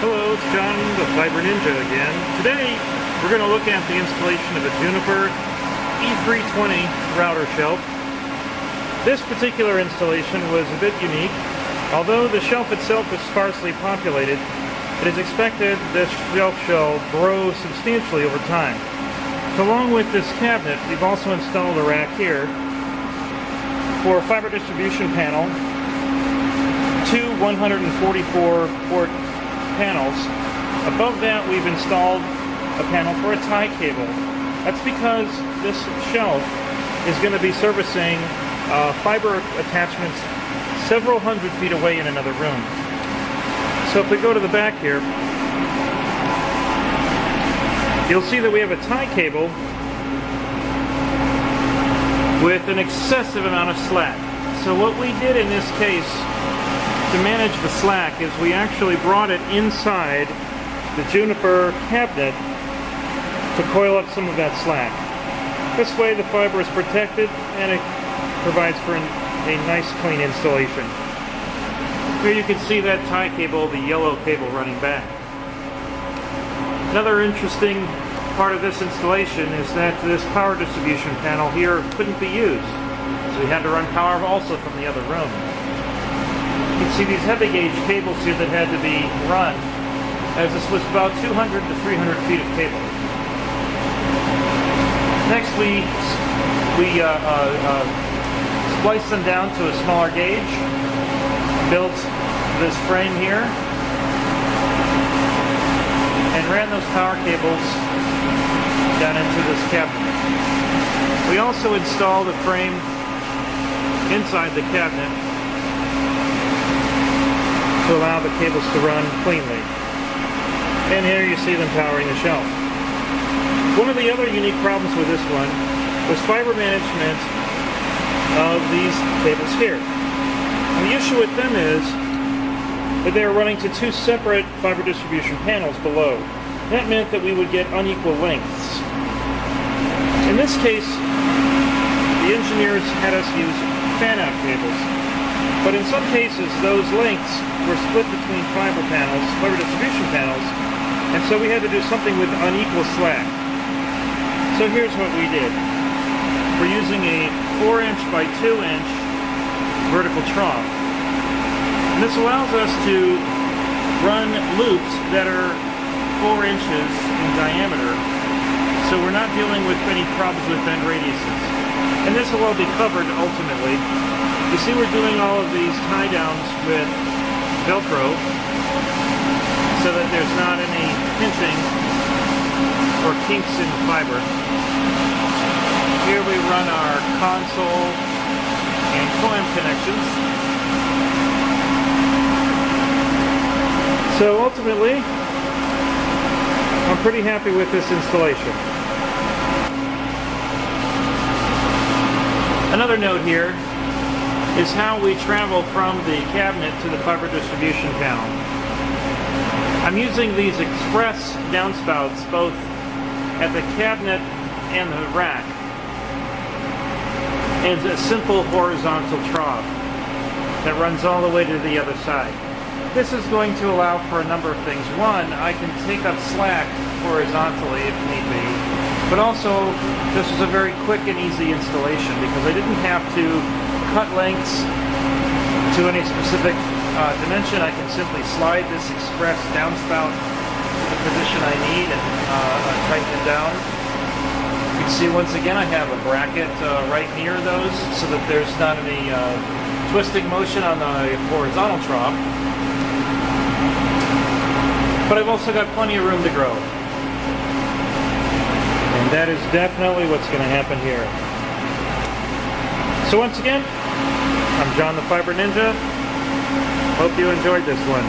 Hello, it's John, the Fiber Ninja again. Today, we're going to look at the installation of a Juniper E320 router shelf. This particular installation was a bit unique. Although the shelf itself is sparsely populated, it is expected this shelf shall grow substantially over time. So along with this cabinet, we've also installed a rack here for a fiber distribution panel, two 144 port panels. Above that, we've installed a panel for a tie cable. That's because this shelf is going to be servicing fiber attachments several hundred feet away in another room. So if we go to the back here, you'll see that we have a tie cable with an excessive amount of slack. So what we did in this case to manage the slack is we actually brought it inside the Juniper cabinet to coil up some of that slack. This way the fiber is protected and it provides for a nice clean installation. Here you can see that tie cable, the yellow cable running back. Another interesting part of this installation is that this power distribution panel here couldn't be used. So we had to run power also from the other room. You can see these heavy gauge cables here that had to be run, as this was about 200 to 300 feet of cable. Next we spliced them down to a smaller gauge, built this frame here, and ran those power cables down into this cabinet. We also installed a frame inside the cabinet to allow the cables to run cleanly. And here you see them powering the shelf. One of the other unique problems with this one was fiber management of these cables here. And the issue with them is that they are running to two separate fiber distribution panels below. That meant that we would get unequal lengths. In this case, the engineers had us use fan-out cables. But in some cases, those lengths were split between fiber distribution panels, and so we had to do something with unequal slack. So here's what we did. We're using a 4-inch by 2-inch vertical trough. And this allows us to run loops that are 4 inches in diameter, so we're not dealing with any problems with bend radiuses. And this will all be covered ultimately. You see we're doing all of these tie downs with Velcro so that there's not any pinching or kinks in the fiber. Here we run our console and coamp connections. So ultimately, I'm pretty happy with this installation. Another note here is how we travel from the cabinet to the fiber distribution panel. I'm using these express downspouts both at the cabinet and the rack, and a simple horizontal trough that runs all the way to the other side. This is going to allow for a number of things. One, I can take up slack horizontally if need be, but also this is a very quick and easy installation because I didn't have to cut lengths to any specific dimension. I can simply slide this express downspout to the position I need and tighten it down. You can see once again I have a bracket right near those so that there's not any twisting motion on the horizontal trough. But I've also got plenty of room to grow. And that is definitely what's going to happen here. So once again, I'm John the Fiber Ninja. Hope you enjoyed this one.